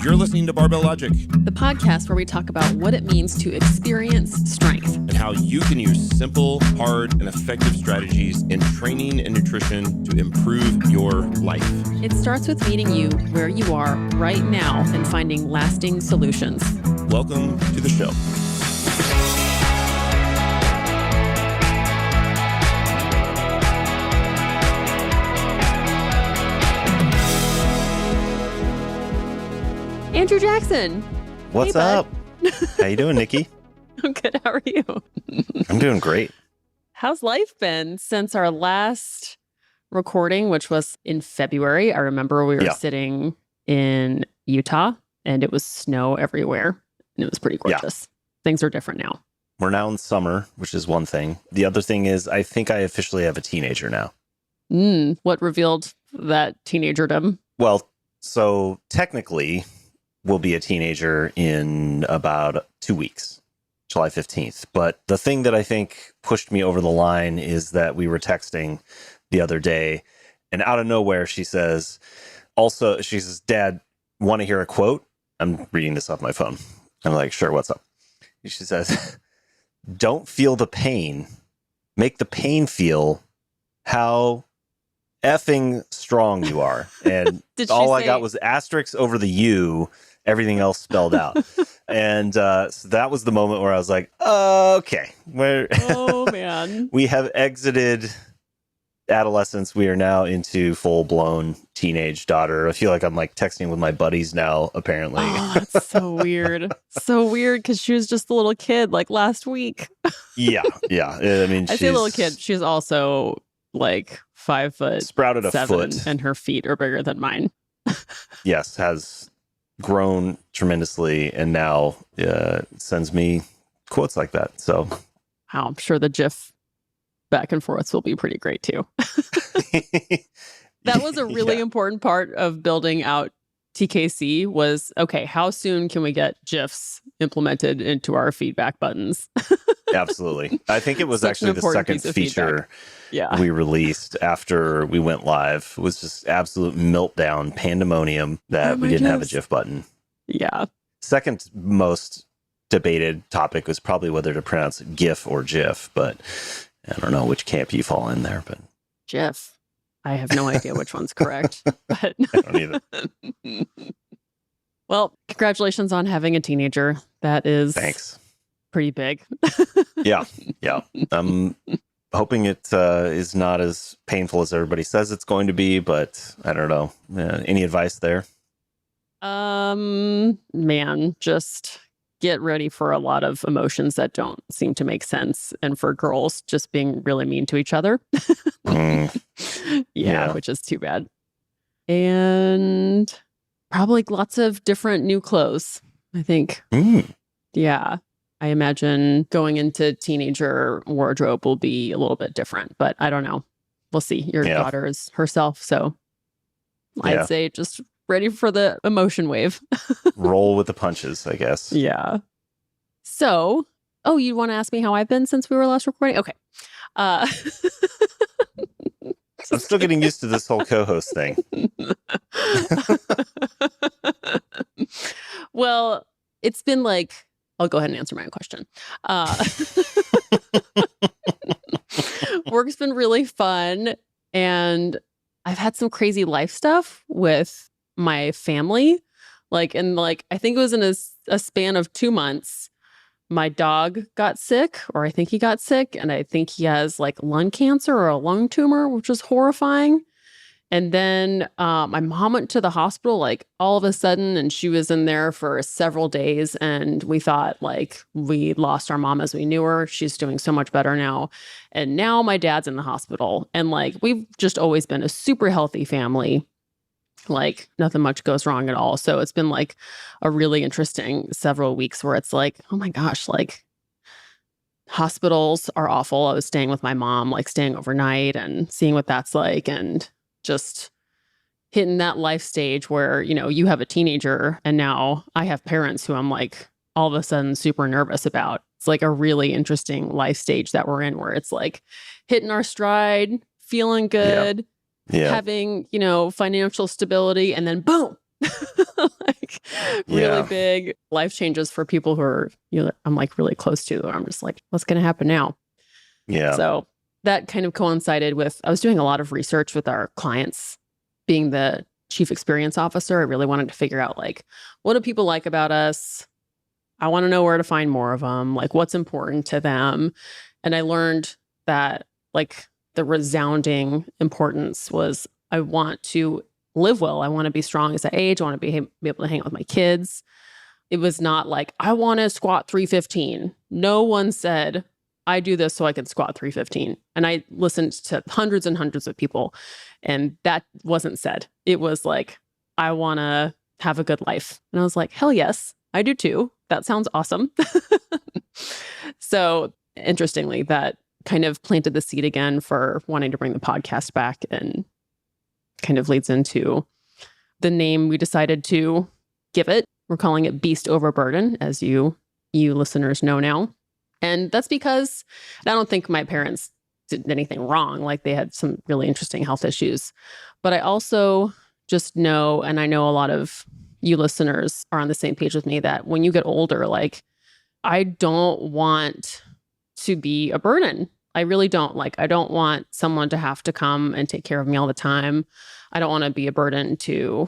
You're listening to Barbell Logic, the podcast where we talk about what it means to experience strength and how you can use simple, hard, and effective strategies in training and nutrition to improve your life. It starts with meeting you where you are right now and finding lasting solutions. Welcome to the show. Andrew Jackson. What's Hey, up? How you doing, Niki? I'm good. How are you? I'm doing great. How's life been since our last recording, which was in February? I remember we were sitting in Utah and it was snow everywhere and it was pretty gorgeous. Things are different now. We're now in summer, which is one thing. The other thing is I think I officially have a teenager now. What revealed that teenagerdom? Well, so technically we'll be a teenager in about 2 weeks, July 15th. But the thing that I think pushed me over the line is that we were texting the other day and out of nowhere she says, Dad, want to hear a quote? I'm reading this off my phone. I'm like, sure, what's up? She says, don't feel the pain. Make the pain feel how effing strong you are. And all I got was asterisks over the U, everything else spelled out. And so that was the moment where I was like, okay, oh man, we have exited adolescence. We are now into full-blown teenage daughter. I feel like I'm like texting with my buddies now, apparently. Oh, that's so weird. So weird because she was just a little kid like last week. Yeah. I mean, I say a little kid. She's also like 5 foot, sprouted a 7, foot, and her feet are bigger than mine. Yes, has grown tremendously, and now sends me quotes like that. So, wow, I'm sure the GIF back and forths will be pretty great too. That was a really important part of building out TKC was, okay, how soon can we get GIFs implemented into our feedback buttons? Absolutely. I think it was actually the second feature we released after we went live. It was just absolute meltdown, pandemonium that we didn't have a GIF button. Yeah. Second most debated topic was probably whether to pronounce GIF or GIF, but I don't know which camp you fall in there. But GIF. I have no idea which one's correct. But I don't either. Well, congratulations on having a teenager. That is pretty big. Yeah. I'm hoping it is not as painful as everybody says it's going to be, but I don't know. Any advice there? Man, just get ready for a lot of emotions that don't seem to make sense. And for girls, just being really mean to each other. Yeah, which is too bad. And probably lots of different new clothes, I think. Yeah. I imagine going into teenager wardrobe will be a little bit different, but I don't know. We'll see. Your daughter is herself, so I'd say just ready for the emotion wave. Roll with the punches, I guess. Yeah. So, you want to ask me how I've been since we were last recording? Okay. I'm still getting used to this whole co-host thing. Well, it's been like, I'll go ahead and answer my own question. Work's been really fun, and I've had some crazy life stuff with my family. I think it was in a span of 2 months. My dog got sick, or I think he got sick, and I think he has like lung cancer or a lung tumor, which was horrifying. And then my mom went to the hospital like all of a sudden, and she was in there for several days. And we thought like we lost our mom as we knew her. She's doing so much better now. And now my dad's in the hospital. And like we've just always been a super healthy family. Like nothing much goes wrong at all. So it's been like a really interesting several weeks where it's like, oh my gosh, like hospitals are awful. I was staying with my mom, like staying overnight and seeing what that's like, and just hitting that life stage where, you have a teenager and now I have parents who I'm like all of a sudden super nervous about. It's like a really interesting life stage that we're in where it's like hitting our stride, feeling good, having, financial stability, and then boom, like really big life changes for people who are, I'm like really close to. I'm just like, what's going to happen now? Yeah. So that kind of coincided with, I was doing a lot of research with our clients. Being the chief experience officer, I really wanted to figure out like, what do people like about us? I want to know where to find more of them, like what's important to them. And I learned that like the resounding importance was I want to live well. I want to be strong as I age. I want to be able to hang out with my kids. It was not like, I want to squat 315. No one said, I do this so I can squat 315. And I listened to hundreds and hundreds of people, and that wasn't said. It was like, I want to have a good life. And I was like, hell yes, I do too. That sounds awesome. So interestingly, that kind of planted the seed again for wanting to bring the podcast back, and kind of leads into the name we decided to give it. We're calling it Beast Over Burden, as you listeners know now. And that's because I don't think my parents did anything wrong. Like they had some really interesting health issues. But I also just know, and I know a lot of you listeners are on the same page with me, that when you get older, like I don't want to be a burden. I really don't. Like, I don't want someone to have to come and take care of me all the time. I don't want to be a burden to,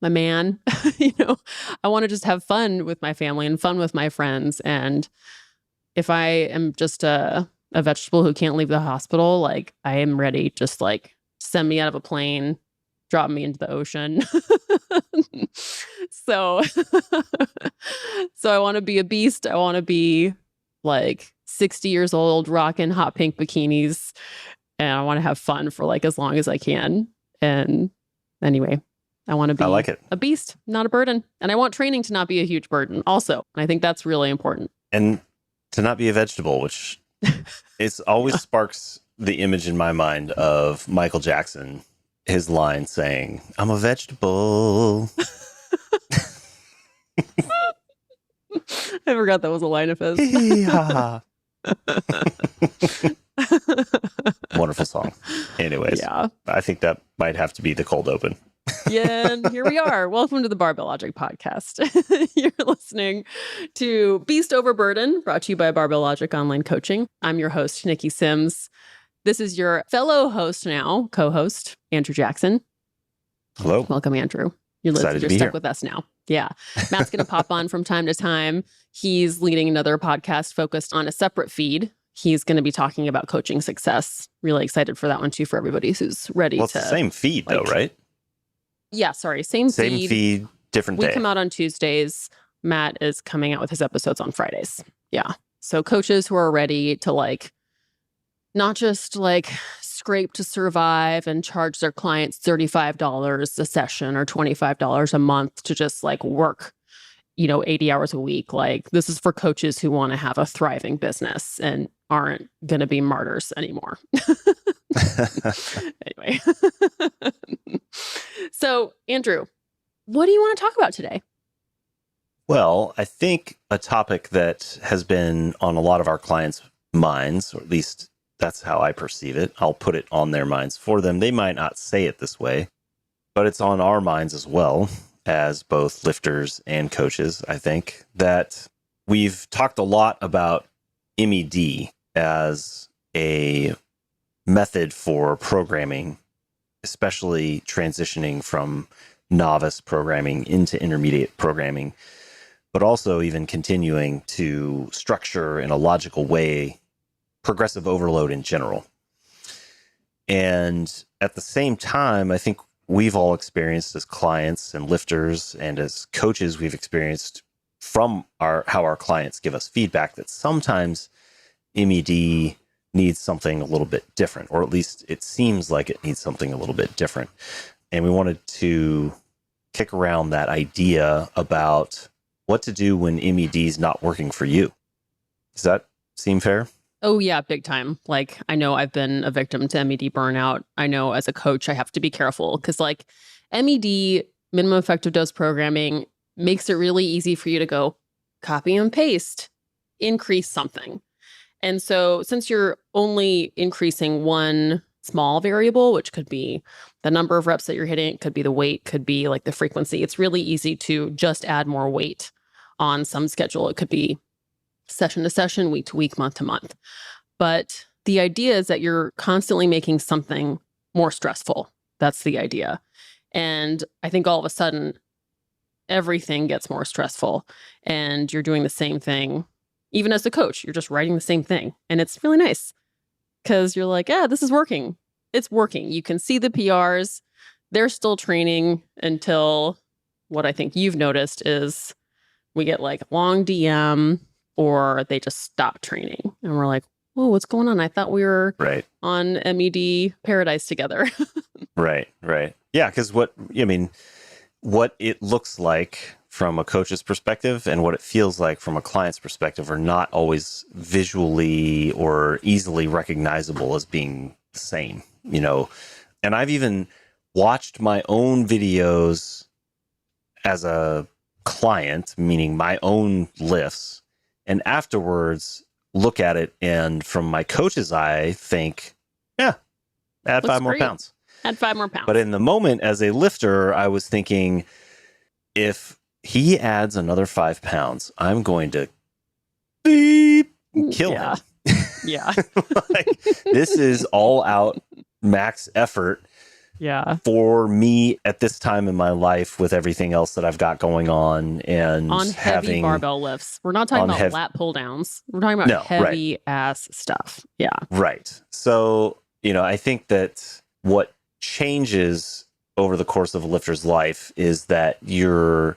my man. I want to just have fun with my family and fun with my friends. And if I am just a vegetable who can't leave the hospital, like I am ready, just like send me out of a plane, drop me into the ocean. So I want to be a beast. I want to be like 60 years old, rocking hot pink bikinis. And I want to have fun for like as long as I can. And anyway, I want to be a beast, not a burden. And I want training to not be a huge burden also. And I think that's really important. And to not be a vegetable, which it's always sparks the image in my mind of Michael Jackson, his line saying, "I'm a vegetable." I forgot that was a line of his. Wonderful song. Anyways, I think that might have to be the cold open. Yeah, and here we are. Welcome to the Barbell Logic podcast. You're listening to Beast Over Burden, brought to you by Barbell Logic Online Coaching. I'm your host, Niki Sims. This is your fellow host now, co-host, Andrew Jackson. Hello. Welcome, Andrew. You're stuck with us now. Yeah. Matt's going to pop on from time to time. He's leading another podcast focused on a separate feed. He's going to be talking about coaching success. Really excited for that one too, for everybody who's ready to. It's the same feed though, right? Yeah, sorry. Same feed, different day. We come out on Tuesdays. Matt is coming out with his episodes on Fridays. Yeah. So coaches who are ready to like, not just like scrape to survive and charge their clients $35 a session or $25 a month to just like work, 80 hours a week. Like this is for coaches who want to have a thriving business and aren't going to be martyrs anymore. Anyway. So, Andrew, what do you want to talk about today? Well, I think a topic that has been on a lot of our clients' minds, or at least that's how I perceive it. I'll put it on their minds for them. They might not say it this way, but it's on our minds as well as both lifters and coaches. I think that we've talked a lot about MED as a method for programming, especially transitioning from novice programming into intermediate programming, but also even continuing to structure in a logical way progressive overload in general. And at the same time, I think we've all experienced as clients and lifters and as coaches, we've experienced from how our clients give us feedback that sometimes MED needs something a little bit different, or at least it seems like it needs something a little bit different. And we wanted to kick around that idea about what to do when MED is not working for you. Does that seem fair? Oh, yeah, big time. Like, I know I've been a victim to MED burnout. I know as a coach, I have to be careful because like MED, minimum effective dose programming, makes it really easy for you to go copy and paste, increase something. And so since you're only increasing one small variable, which could be the number of reps that you're hitting, it could be the weight, could be like the frequency. It's really easy to just add more weight on some schedule. It could be session to session, week to week, month to month. But the idea is that you're constantly making something more stressful. That's the idea. And I think all of a sudden, everything gets more stressful and you're doing the same thing. Even as a coach, you're just writing the same thing. And it's really nice because you're like, yeah, this is working. It's working. You can see the PRs. They're still training until what I think you've noticed is we get like long DM or they just stop training. And we're like, whoa, what's going on? I thought we were on MED paradise together. Right. Yeah, because what it looks like from a coach's perspective and what it feels like from a client's perspective are not always visually or easily recognizable as being the same, And I've even watched my own videos as a client, meaning my own lifts, and afterwards look at it and from my coach's eye think, yeah, add Looks 5 more great. pounds. Add 5 more pounds. But in the moment as a lifter, I was thinking, if he adds another 5 pounds, I'm going to kill him. Yeah. This is all out max effort for me at this time in my life with everything else that I've got going on. And on heavy barbell lifts. We're not talking about lat pull downs. We're talking about heavy ass stuff. Yeah. Right. So, I think that what changes over the course of a lifter's life is that your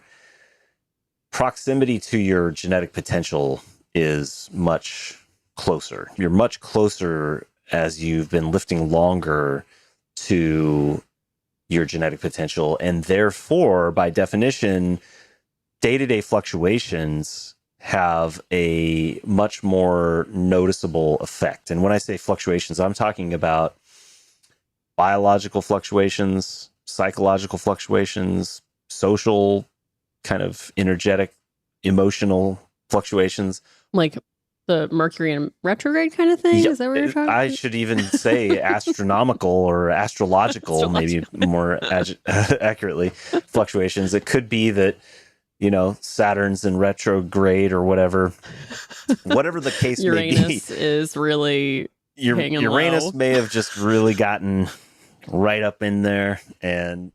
proximity to your genetic potential is much closer. You're much closer as you've been lifting longer to your genetic potential. And therefore, by definition, day-to-day fluctuations have a much more noticeable effect. And when I say fluctuations, I'm talking about biological fluctuations, psychological fluctuations, social kind of energetic, emotional fluctuations. Like the Mercury in retrograde kind of thing? Is that what you're talking about? I should even say astronomical or astrological, maybe more accurately, fluctuations. It could be that, Saturn's in retrograde or whatever the case may be. Uranus is really Uranus low. may have just really gotten right up in there, and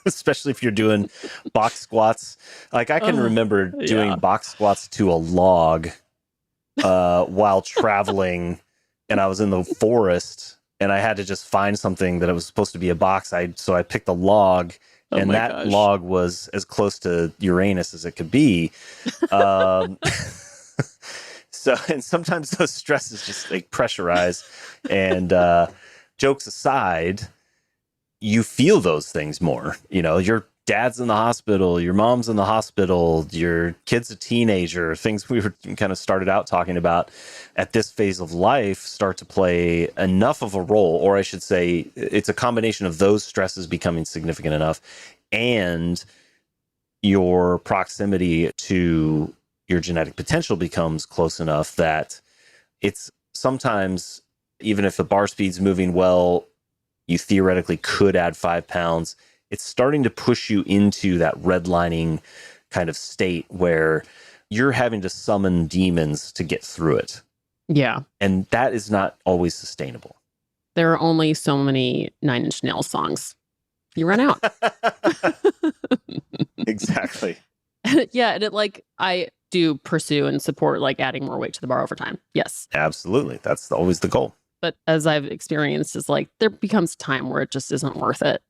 especially if you're doing box squats. Like I can remember doing box squats to a log while traveling, and I was in the forest and I had to just find something that it was supposed to be a box. So I picked a log, and that log was as close to Uranus as it could be. So, and sometimes those stresses just like pressurize, and jokes aside, you feel those things more. Your dad's in the hospital, your mom's in the hospital, your kid's a teenager. Things we were kind of started out talking about at this phase of life start to play enough of a role, or I should say, it's a combination of those stresses becoming significant enough and your proximity to your genetic potential becomes close enough that it's sometimes, even if the bar speed's moving well, you theoretically could add 5 pounds. It's starting to push you into that redlining kind of state where you're having to summon demons to get through it. Yeah. And that is not always sustainable. There are only so many Nine Inch Nails songs. You run out. Exactly. Yeah. And I do pursue and support adding more weight to the bar over time. Yes. Absolutely. That's always the goal. But as I've experienced, is there becomes time where it just isn't worth it.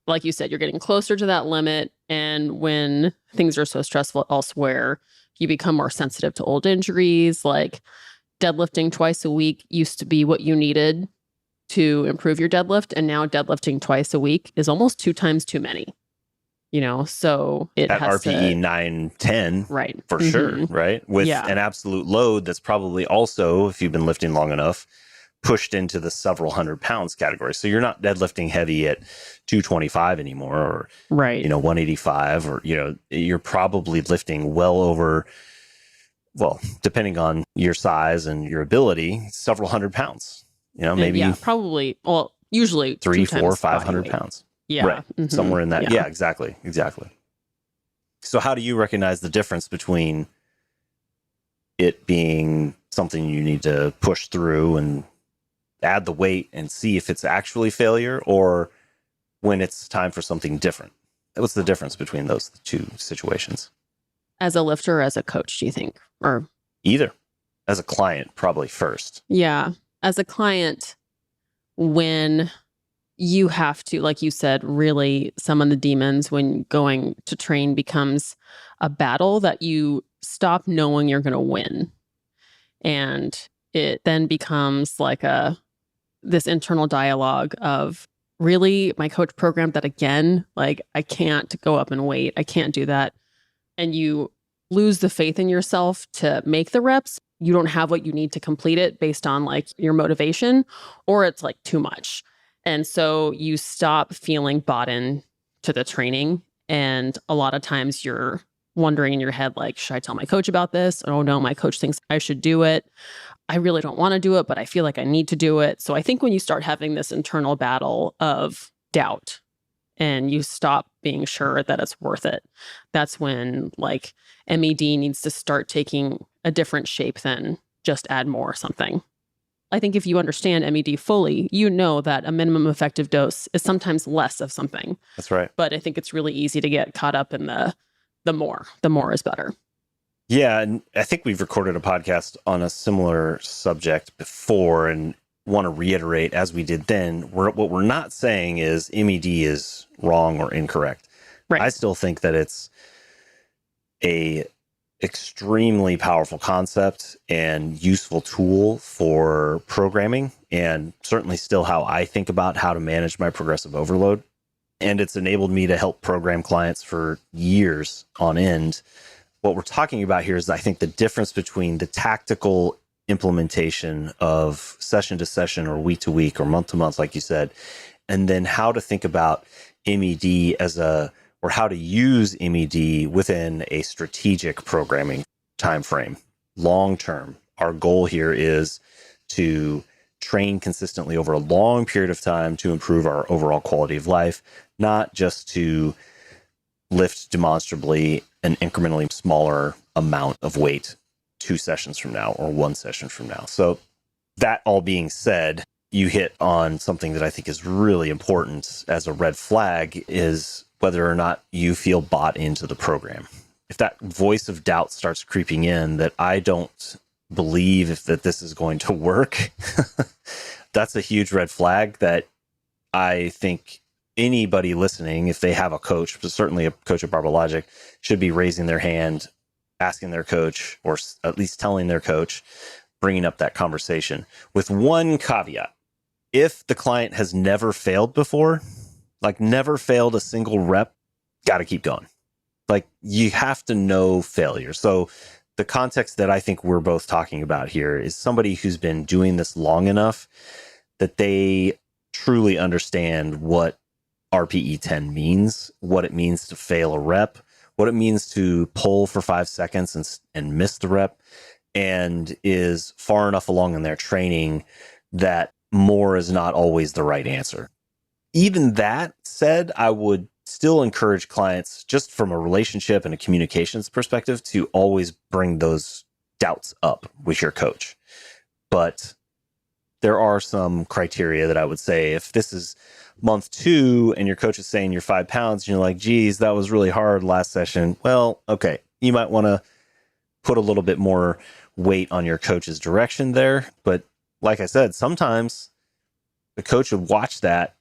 Like you said, you're getting closer to that limit. And when things are so stressful elsewhere, you become more sensitive to old injuries. Like deadlifting twice a week used to be what you needed to improve your deadlift. And now deadlifting twice a week is almost 2 times too many. So it at has RPE to, 910, right, for sure, right? With an absolute load that's probably also, if you've been lifting long enough, pushed into the several hundred pounds category. So you're not deadlifting heavy at 225 anymore, or 185, or you're probably lifting well over, well, depending on your size and your ability, several hundred pounds. Maybe probably. Well, Usually 3, 2 4, times body 500 weight. pounds. Yeah. Right. Mhm. Somewhere in that. Yeah. Yeah, exactly. Exactly. So how do you recognize the difference between it being something you need to push through and add the weight and see if it's actually failure, or when it's time for something different? What's the difference between those two situations? As a lifter or as a coach, do you think? Or Either. As a client, probably first. yeah, as a client, when you have to, like you said, really summon the demons when going to train becomes a battle that you stop knowing you're going to win. And it then becomes like this internal dialogue of, really, my coach programmed that again? Like, I can't go up and weight. I can't do that. And you lose the faith in yourself to make the reps. You don't have what you need to complete it based on like your motivation, or it's like too much. And so you stop feeling bought in to the training. And a lot of times you're wondering in your head, like, should I tell my coach about this? Oh no, my coach thinks I should do it. I really don't want to do it, but I feel like I need to do it. So I think when you start having this internal battle of doubt and you stop being sure that it's worth it, that's when like MED needs to start taking a different shape than just add more or something. I think if you understand MED fully, you know that a minimum effective dose is sometimes less of something. That's right. But I think it's really easy to get caught up in the more. The more is better. Yeah, and I think we've recorded a podcast on a similar subject before, and want to reiterate, as we did then, what we're not saying is MED is wrong or incorrect. Right. I still think that it's a extremely powerful concept and useful tool for programming, and certainly still how I think about how to manage my progressive overload. And it's enabled me to help program clients for years on end. What we're talking about here is, I think, the difference between the tactical implementation of session to session or week to week or month to month, like you said, and then how to think about MED or how to use MED within a strategic programming time frame. Long term, our goal here is to train consistently over a long period of time to improve our overall quality of life, not just to lift demonstrably an incrementally smaller amount of weight 2 sessions from now or 1 session from now. So that all being said, you hit on something that I think is really important as a red flag, is whether or not you feel bought into the program. If that voice of doubt starts creeping in that I don't believe that this is going to work, that's a huge red flag that I think anybody listening, if they have a coach, but certainly a coach at Barbell Logic, should be raising their hand, asking their coach, or at least telling their coach, bringing up that conversation. With one caveat: if the client has never failed before, like never failed a single rep, got to keep going. Like, you have to know failure. So the context that I think we're both talking about here is somebody who's been doing this long enough that they truly understand what RPE 10 means, what it means to fail a rep, what it means to pull for 5 seconds and miss the rep, and is far enough along in their training that more is not always the right answer. Even that said, I would still encourage clients, just from a relationship and a communications perspective, to always bring those doubts up with your coach. But there are some criteria that I would say, if this is month 2 and your coach is saying you're 5 pounds, and you're like, geez, that was really hard last session. Well, okay, you might want to put a little bit more weight on your coach's direction there. But like I said, sometimes the coach would watch that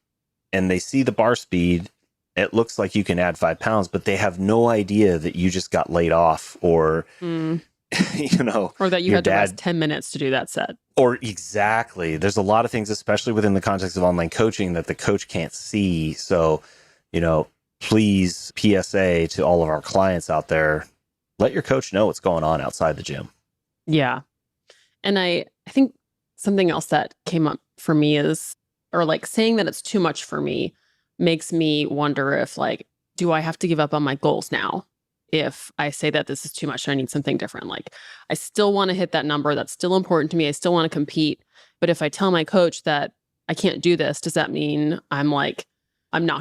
and they see the bar speed. It looks like you can add 5 pounds, but they have no idea that you just got laid off, or, you know, or that you had to rest 10 minutes to do that set. Or exactly. There's a lot of things, especially within the context of online coaching, that the coach can't see. So, you know, please, PSA to all of our clients out there, let your coach know what's going on outside the gym. Yeah. And I think something else that came up for me is, or like saying that it's too much for me makes me wonder if, like, do I have to give up on my goals now? If I say that this is too much and I need something different, like, I still want to hit that number. That's still important to me. I still want to compete. But if I tell my coach that I can't do this, does that mean I'm not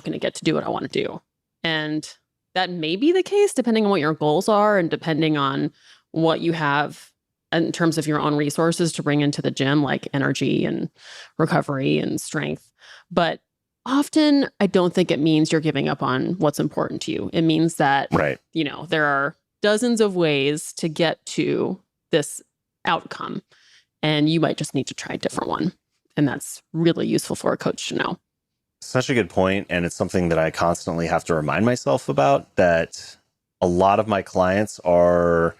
going to get to do what I want to do? And that may be the case depending on what your goals are and depending on what you have in terms of your own resources to bring into the gym, like energy and recovery and strength. But often I don't think it means you're giving up on what's important to you. It means that, Right. There are dozens of ways to get to this outcome, and you might just need to try a different one. And that's really useful for a coach to know. Such a good point, and it's something that I constantly have to remind myself about, that a lot of my clients are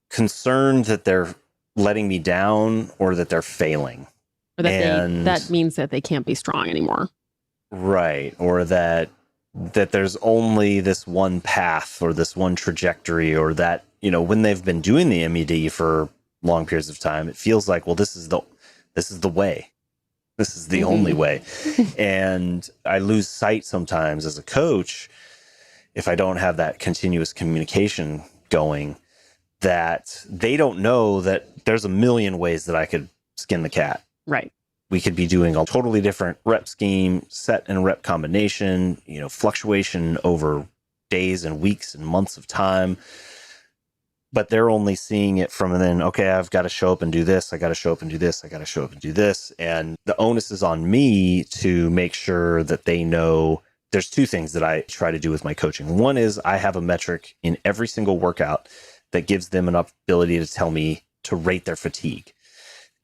concerned that they're letting me down or that they're failing. Or that means that they can't be strong anymore. Right. Or that there's only this one path or this one trajectory, or that, when they've been doing the MED for long periods of time, it feels like, well, this is the way. This is the only way. And I lose sight sometimes as a coach, if I don't have that continuous communication going, that they don't know that there's a million ways that I could skin the cat. Right. We could be doing a totally different rep scheme, set and rep combination, fluctuation over days and weeks and months of time. But they're only seeing it from then, okay, I've got to show up and do this. I got to show up and do this. I got to show up and do this. And the onus is on me to make sure that they know. There's two things that I try to do with my coaching. One is I have a metric in every single workout that gives them an ability to tell me to rate their fatigue.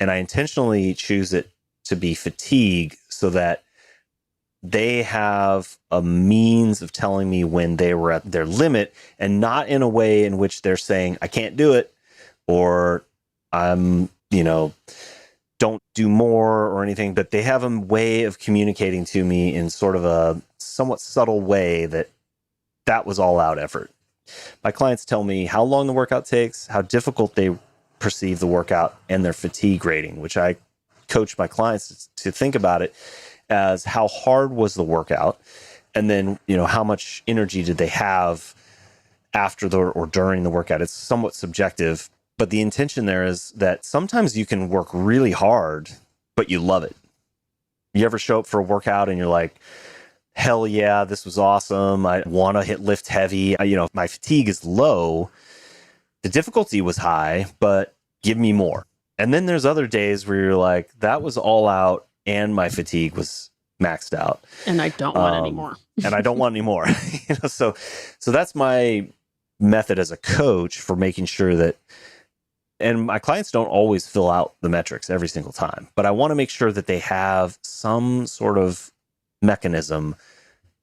And I intentionally choose it to be fatigue so that they have a means of telling me when they were at their limit, and not in a way in which they're saying, I can't do it, or I'm, don't do more or anything, but they have a way of communicating to me in sort of a somewhat subtle way that was all out effort. My clients tell me how long the workout takes, how difficult they perceive the workout, and their fatigue rating, which I coach my clients to think about it as how hard was the workout, and then how much energy did they have after or during the workout. It's somewhat subjective, but the intention there is that sometimes you can work really hard but you love it. You ever show up for a workout and you're like, hell yeah, this was awesome, I want to lift heavy, my fatigue is low, the difficulty was high, but give me more. And then there's other days where you're like, that was all out and my fatigue was maxed out. And I don't want any more. And I don't want any more. So that's my method as a coach for making sure that, and my clients don't always fill out the metrics every single time, but I want to make sure that they have some sort of mechanism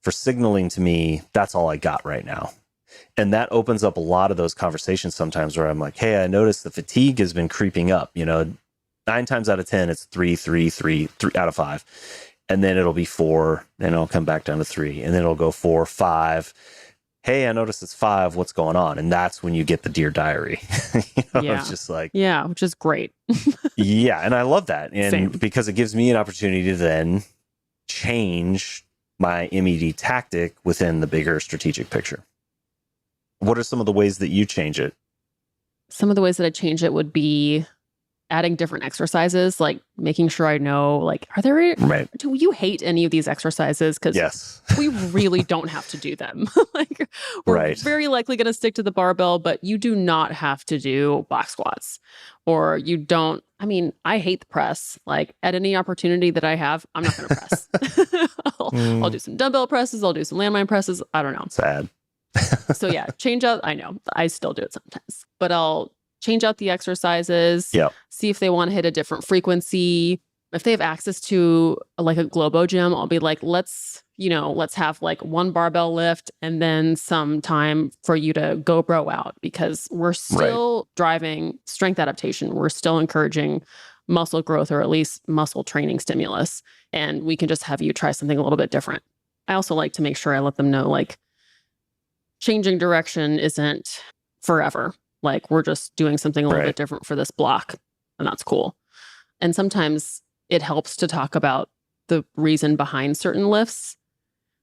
for signaling to me, that's all I got right now. And that opens up a lot of those conversations sometimes where I'm like, hey, I noticed the fatigue has been creeping up. 9 times out of 10, it's 3 out of 5. And then it'll be 4, then it'll come back down to 3, and then it'll go 4, 5. Hey, I noticed it's 5. What's going on? And that's when you get the Dear Diary. Yeah. It's just like, yeah, which is great. yeah. And I love that. And Same. because it gives me an opportunity to then change my MED tactic within the bigger strategic picture. What are some of the ways that you change it? Some of the ways that I change it would be adding different exercises, like making sure I know, like, are there, Right. do you hate any of these exercises? Because Yes. we really don't have to do them. Like, we're Right. very likely going to stick to the barbell, but you do not have to do box squats, or you don't. I mean, I hate the press. Like, at any opportunity that I have, I'm not going to press. I'll do some dumbbell presses. I'll do some landmine presses. I don't know. Sad. So yeah, change out. I know I still do it sometimes, but I'll change out the exercises. Yep. See if they want to hit a different frequency. If they have access to like a Globo gym, I'll be like, let's have like one barbell lift and then some time for you to go bro out, because we're still driving strength adaptation. We're still encouraging muscle growth, or at least muscle training stimulus. And we can just have you try something a little bit different. I also like to make sure I let them know, like, changing direction isn't forever. Like, we're just doing something a little bit different for this block, and that's cool. And sometimes it helps to talk about the reason behind certain lifts,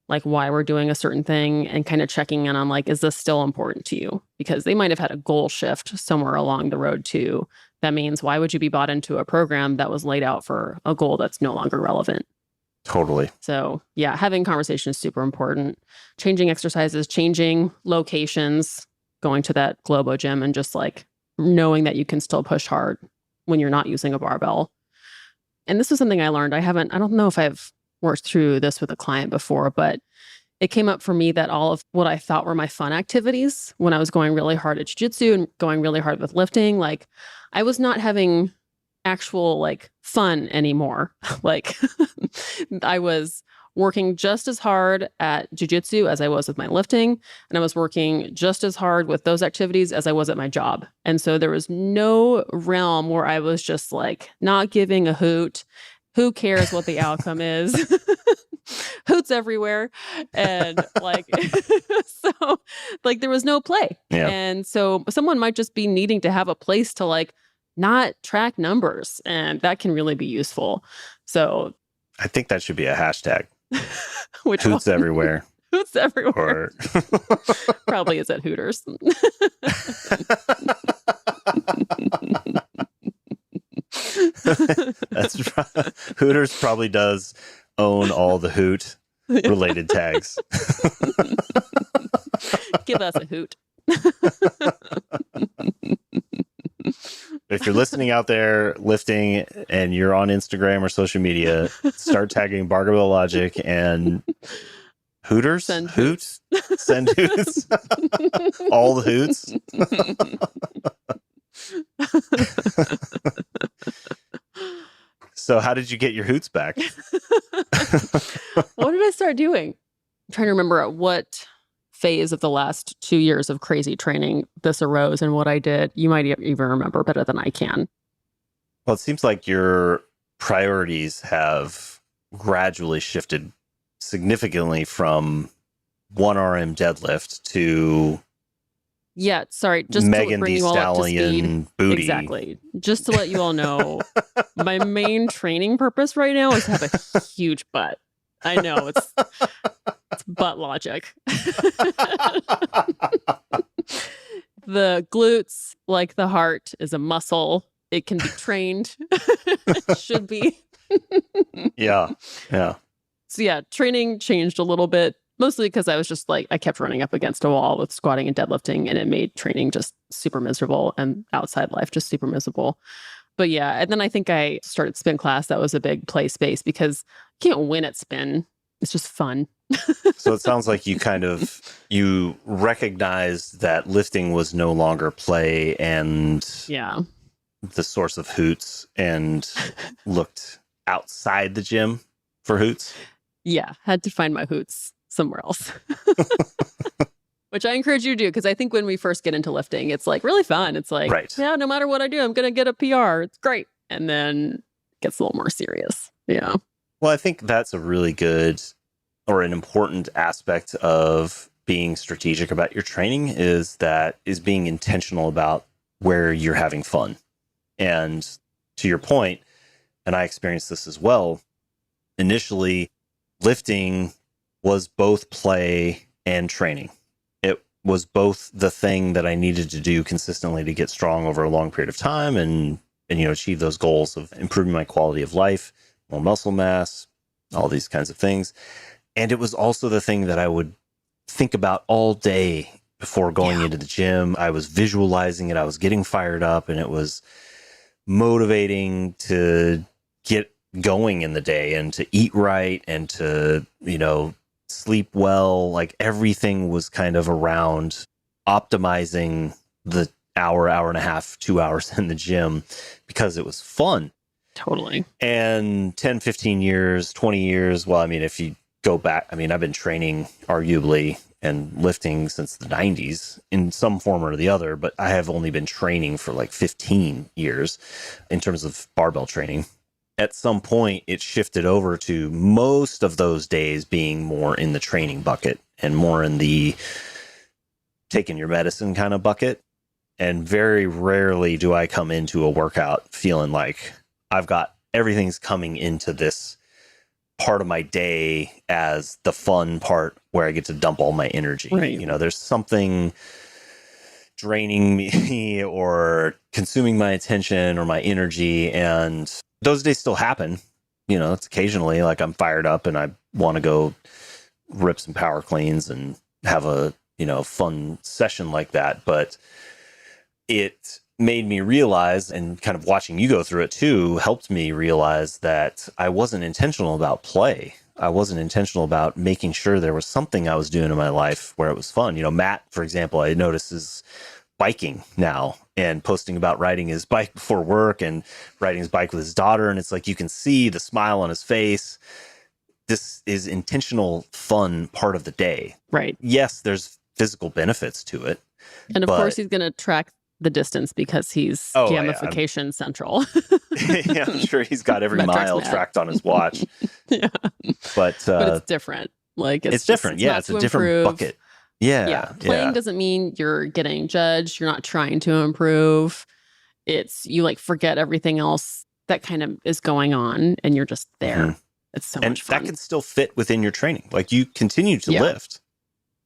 like why we're doing a certain thing, and kind of checking in on, like, is this still important to you? Because they might have had a goal shift somewhere along the road too, that means why would you be bought into a program that was laid out for a goal that's no longer relevant? Totally. So yeah, having conversation is super important. Changing exercises, changing locations, going to that Globo gym and just like knowing that you can still push hard when you're not using a barbell. And this is something I learned. I don't know if I've worked through this with a client before, but it came up for me that all of what I thought were my fun activities when I was going really hard at jiu-jitsu and going really hard with lifting, like I was not having actual like fun anymore. Like I was working just as hard at jiu-jitsu as I was with my lifting, and I was working just as hard with those activities as I was at my job. And so there was no realm where I was just like not giving a hoot. Who cares what the outcome is? Hoots everywhere. And like, so like there was no play. Yeah. And so someone might just be needing to have a place to like not track numbers. And that can really be useful. So I think that should be a hashtag. which Hoots one? everywhere. Hoots everywhere. Or Probably is at Hooters. Hooters probably does own all the hoot related tags. Give us a hoot. If you're listening out there lifting and you're on Instagram or social media, start tagging Barbell Logic and Hooters. Send hoots. Send hoots. All the hoots. So how did you get your hoots back? What did I start doing? I'm trying to remember at what phase of the last 2 years of crazy training this arose and what I did. You might even remember better than I can. Well, it seems like your priorities have gradually shifted significantly from 1RM deadlift to Yeah, sorry, just Megan to bring Thee you all up to speed. Stallion booty. Exactly. Just to let you all know, my main training purpose right now is to have a huge butt. I know it's butt logic. The glutes, like the heart, is a muscle. It can be trained. It should be. Yeah. Yeah. So yeah, training changed a little bit, mostly because I was just like, I kept running up against a wall with squatting and deadlifting, and it made training just super miserable and outside life just super miserable. But yeah, and then I think I started spin class. That was a big play space because you can't win at spin. It's just fun. So it sounds like you recognized that lifting was no longer play and Yeah. the source of hoots and looked outside the gym for hoots. Yeah. Had to find my hoots somewhere else. Which I encourage you to do, because I think when we first get into lifting, it's like really fun. It's like, Right. yeah, no matter what I do, I'm going to get a PR. It's great. And then it gets a little more serious. Yeah. Well, I think that's a really good or an important aspect of being strategic about your training is being intentional about where you're having fun. And to your point, and I experienced this as well, initially lifting was both play and training. It was both the thing that I needed to do consistently to get strong over a long period of time and achieve those goals of improving my quality of life, more muscle mass, all these kinds of things. And it was also the thing that I would think about all day before going into the gym. I was visualizing it. I was getting fired up, and it was motivating to get going in the day and to eat right and to, sleep well. Like everything was kind of around optimizing the hour and a half, 2 hours in the gym because it was fun. Totally. And 10, 15 years, 20 years, well, I mean, if you go back, I mean, I've been training arguably and lifting since the 90s in some form or the other, but I have only been training for like 15 years in terms of barbell training. At some point, it shifted over to most of those days being more in the training bucket and more in the taking your medicine kind of bucket. And very rarely do I come into a workout feeling like I've got everything's coming into this part of my day as the fun part where I get to dump all my energy. Right. There's something draining me or consuming my attention or my energy. And those days still happen. You know, it's occasionally like I'm fired up and I want to go rip some power cleans and have a, fun session like that. But it made me realize, and kind of watching you go through it too, helped me realize that I wasn't intentional about play. I wasn't intentional about making sure there was something I was doing in my life where it was fun. Matt, for example, I notice is biking now and posting about riding his bike before work and riding his bike with his daughter. And it's like, you can see the smile on his face. This is intentional, fun part of the day. Right. Yes, there's physical benefits to it. And of course, he's going to track the distance because he's gamification central. Yeah, I'm sure he's got every mile tracked on his watch. Yeah. But it's different. Like it's different. It's a different bucket. Yeah. Playing doesn't mean you're getting judged. You're not trying to improve. It's you forget everything else that kind of is going on and you're just there. Mm-hmm. It's so much fun. And that can still fit within your training. Like you continue to lift.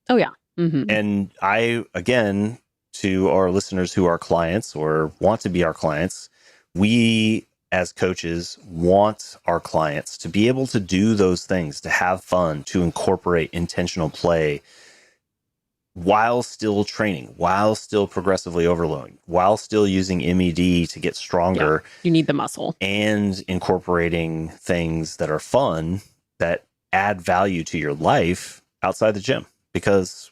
Oh, yeah. Mm-hmm. And I, again, to our listeners who are clients or want to be our clients, we as coaches want our clients to be able to do those things, to have fun, to incorporate intentional play while still training, while still progressively overloading, while still using MED to get stronger. Yeah, you need the muscle. And incorporating things that are fun, that add value to your life outside the gym. Because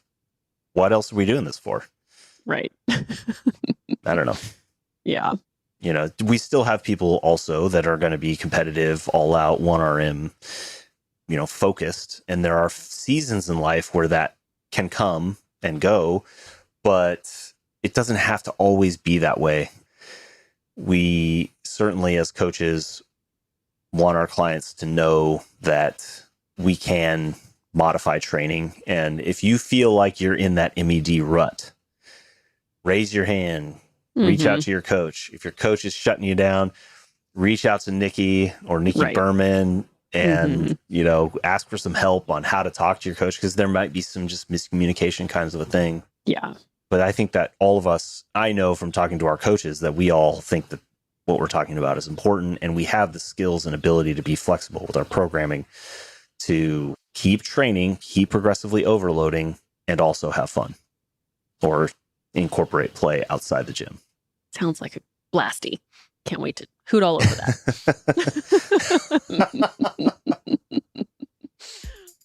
what else are we doing this for? Right. I don't know. Yeah. We still have people also that are going to be competitive, all out, 1RM, focused. And there are seasons in life where that can come and go, but it doesn't have to always be that way. We certainly, as coaches, want our clients to know that we can modify training. And if you feel like you're in that MED rut, raise your hand, reach out to your coach. If your coach is shutting you down, reach out to Niki or Niki Berman and, ask for some help on how to talk to your coach, because there might be some just miscommunication kinds of a thing. Yeah. But I think that all of us, I know from talking to our coaches, that we all think that what we're talking about is important, and we have the skills and ability to be flexible with our programming to keep training, keep progressively overloading, and also have fun or incorporate play outside the gym. Sounds like a blasty. Can't wait to hoot all over that.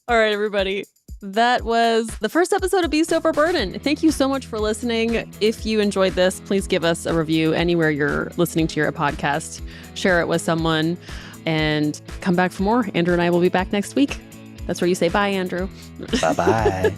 All right, everybody. That was the first episode of Beast Over Burden. Thank you so much for listening. If you enjoyed this, please give us a review anywhere you're listening to your podcast. Share it with someone and come back for more. Andrew and I will be back next week. That's where you say bye, Andrew. Bye-bye.